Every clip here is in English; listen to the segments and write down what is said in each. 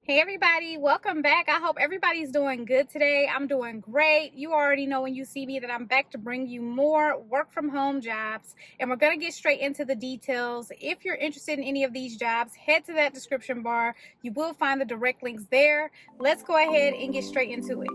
Hey everybody, welcome back. I hope everybody's doing good today. I'm doing great. You already know when you see me that I'm back to bring you more work from home jobs, and we're going to get straight into the details. If you're interested in any of these jobs, head to that description bar. You will find the direct links there. Let's go ahead and get straight into it.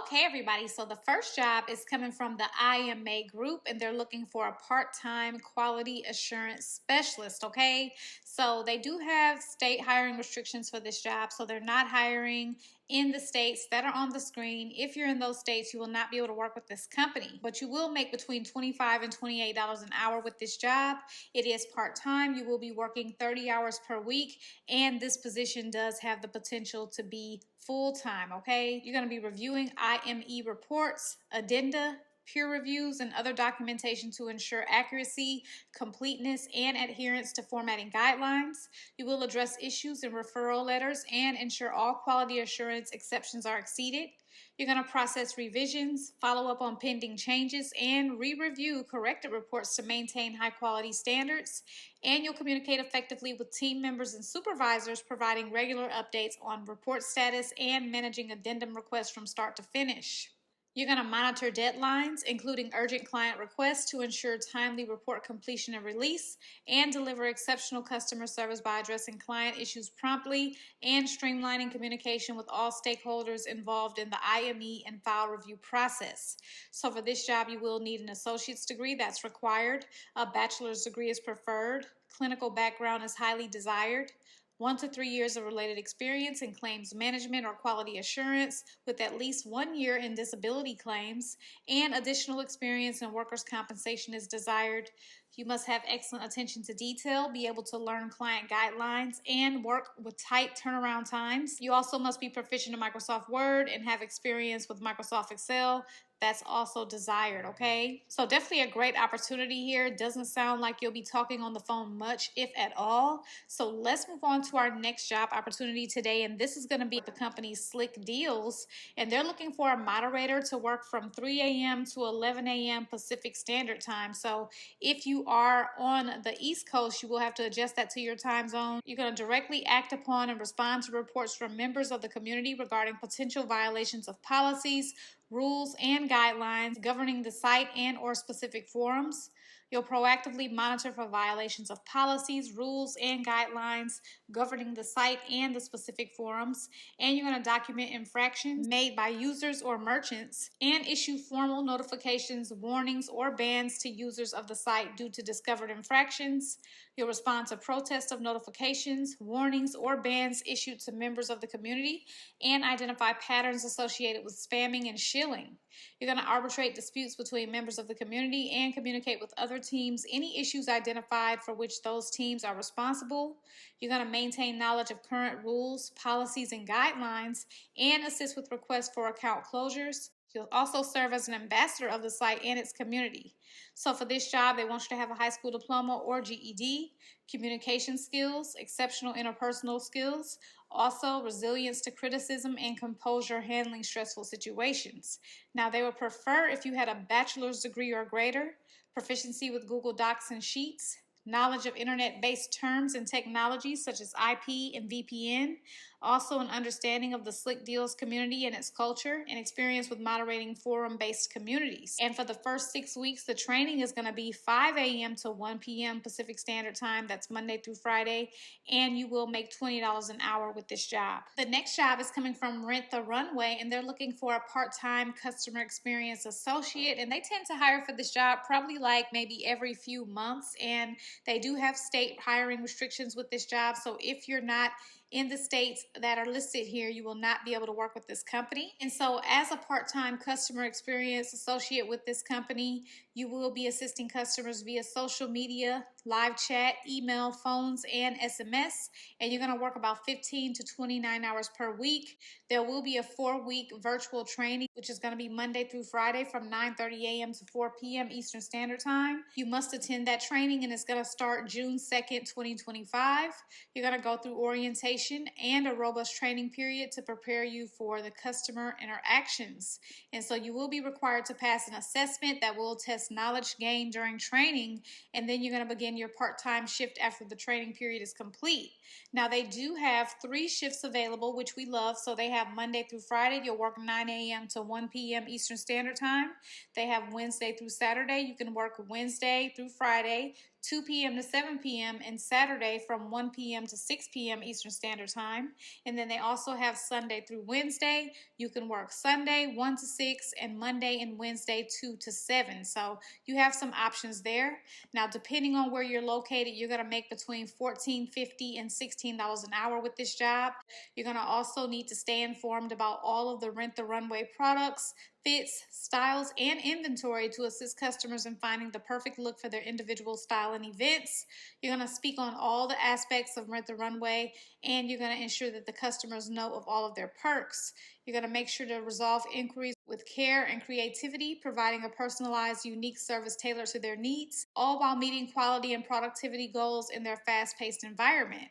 Okay, everybody, so the first job is coming from the IMA Group, and they're looking for a part-time quality assurance specialist, okay? So they do have state hiring restrictions for this job, so they're not hiring in the states that are on the screen. If you're in those states, you will not be able to work with this company, but you will make between $25 and $28 an hour with this job. It is part-time. You will be working 30 hours per week, and this position does have the potential to be full-time, okay? You're going to be reviewing IME reports, addenda, peer reviews, and other documentation to ensure accuracy, completeness, and adherence to formatting guidelines. You will address issues in referral letters and ensure all quality assurance exceptions are exceeded. You're going to process revisions, follow up on pending changes, and re-review corrected reports to maintain high quality standards. And you'll communicate effectively with team members and supervisors, providing regular updates on report status and managing addendum requests from start to finish. You're going to monitor deadlines, including urgent client requests, to ensure timely report completion and release, and deliver exceptional customer service by addressing client issues promptly and streamlining communication with all stakeholders involved in the IME and file review process. So for this job, you will need an associate's degree. That's required. A bachelor's degree is preferred. Clinical background is highly desired. 1 to 3 years of related experience in claims management or quality assurance with at least 1 year in disability claims, and additional experience in workers' compensation is desired. You must have excellent attention to detail, be able to learn client guidelines, and work with tight turnaround times. You also must be proficient in Microsoft Word and have experience with Microsoft Excel. That's also desired, okay? So definitely a great opportunity here. It doesn't sound like you'll be talking on the phone much, if at all. So let's move on to our next job opportunity today, and this is going to be the company Slick Deals, and they're looking for a moderator to work from 3 a.m. to 11 a.m. Pacific Standard Time. So if you are on the East Coast, you will have to adjust that to your time zone. You're going to directly act upon and respond to reports from members of the community regarding potential violations of policies, rules, and guidelines governing the site and or specific forums. You'll proactively monitor for violations of policies, rules, and guidelines governing the site and the specific forums, and you're going to document infractions made by users or merchants and issue formal notifications, warnings, or bans to users of the site due to discovered infractions. You'll respond to protests of notifications, warnings, or bans issued to members of the community, and identify patterns associated with spamming and shilling. You're going to arbitrate disputes between members of the community and communicate with other teams any issues identified for which those teams are responsible. You're going to maintain knowledge of current rules, policies, and guidelines, and assist with requests for account closures. You'll also serve as an ambassador of the site and its community. So for this job, they want you to have a high school diploma or GED, communication skills, exceptional interpersonal skills, also resilience to criticism and composure handling stressful situations. Now, they would prefer if you had a bachelor's degree or greater, proficiency with Google Docs and Sheets, knowledge of internet-based terms and technologies such as IP and VPN, also an understanding of the Slick Deals community and its culture, and experience with moderating forum-based communities. And for the first 6 weeks, the training is going to be 5 a.m. to 1 p.m. Pacific Standard Time. That's Monday through Friday, and you will make $20 an hour with this job. The next job is coming from Rent the Runway, and they're looking for a part-time customer experience associate, and they tend to hire for this job probably like maybe every few months, and they do have state hiring restrictions with this job. So if you're not in the states that are listed here, you will not be able to work with this company. And so as a part-time customer experience associate with this company, you will be assisting customers via social media, live chat, email, phones, and SMS. And you're going to work about 15 to 29 hours per week. There will be a 4-week virtual training, which is going to be Monday through Friday from 9:30 a.m. to 4 p.m. Eastern Standard Time. You must attend that training, and it's going to start June 2nd, 2025. You're going to go through orientation education and a robust training period to prepare you for the customer interactions. And so you will be required to pass an assessment that will test knowledge gained during training, and then you're going to begin your part-time shift after the training period is complete. Now, they do have 3 shifts available, which we love. So they have Monday through Friday. You'll work 9 a.m. to 1 p.m. Eastern Standard Time. They have Wednesday through Saturday. You can work Wednesday through Friday, 2 p.m. to 7 p.m. and Saturday from 1 p.m. to 6 p.m. Eastern Standard Time. And then they also have Sunday through Wednesday. You can work Sunday 1 to 6 and Monday and Wednesday 2 to 7. So you have some options there. Now, depending on where you're located, you're going to make between $14.50 and $16 an hour with this job. You're going to also need to stay informed about all of the Rent the Runway products, fits, styles, and inventory to assist customers in finding the perfect look for their individual style and events. You're going to speak on all the aspects of Rent the Runway, and you're going to ensure that the customers know of all of their perks. You're going to make sure to resolve inquiries with care and creativity, providing a personalized, unique service tailored to their needs, all while meeting quality and productivity goals in their fast-paced environment.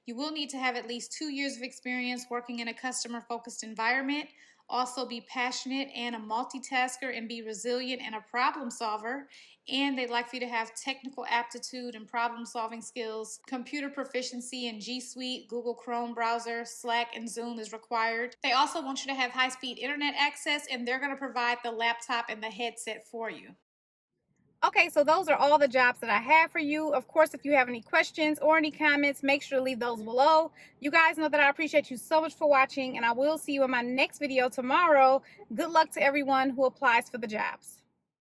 You will need to have at least 2 years of experience working in a customer-focused environment. Also be passionate and a multitasker, and be resilient and a problem solver. And they'd like for you to have technical aptitude and problem solving skills. Computer proficiency in G Suite, Google Chrome browser, Slack, and Zoom is required. They also want you to have high-speed internet access, and they're going to provide the laptop and the headset for you. Okay, so those are all the jobs that I have for you. Of course, if you have any questions or any comments, make sure to leave those below. You guys know that I appreciate you so much for watching, and I will see you in my next video tomorrow. Good luck to everyone who applies for the jobs.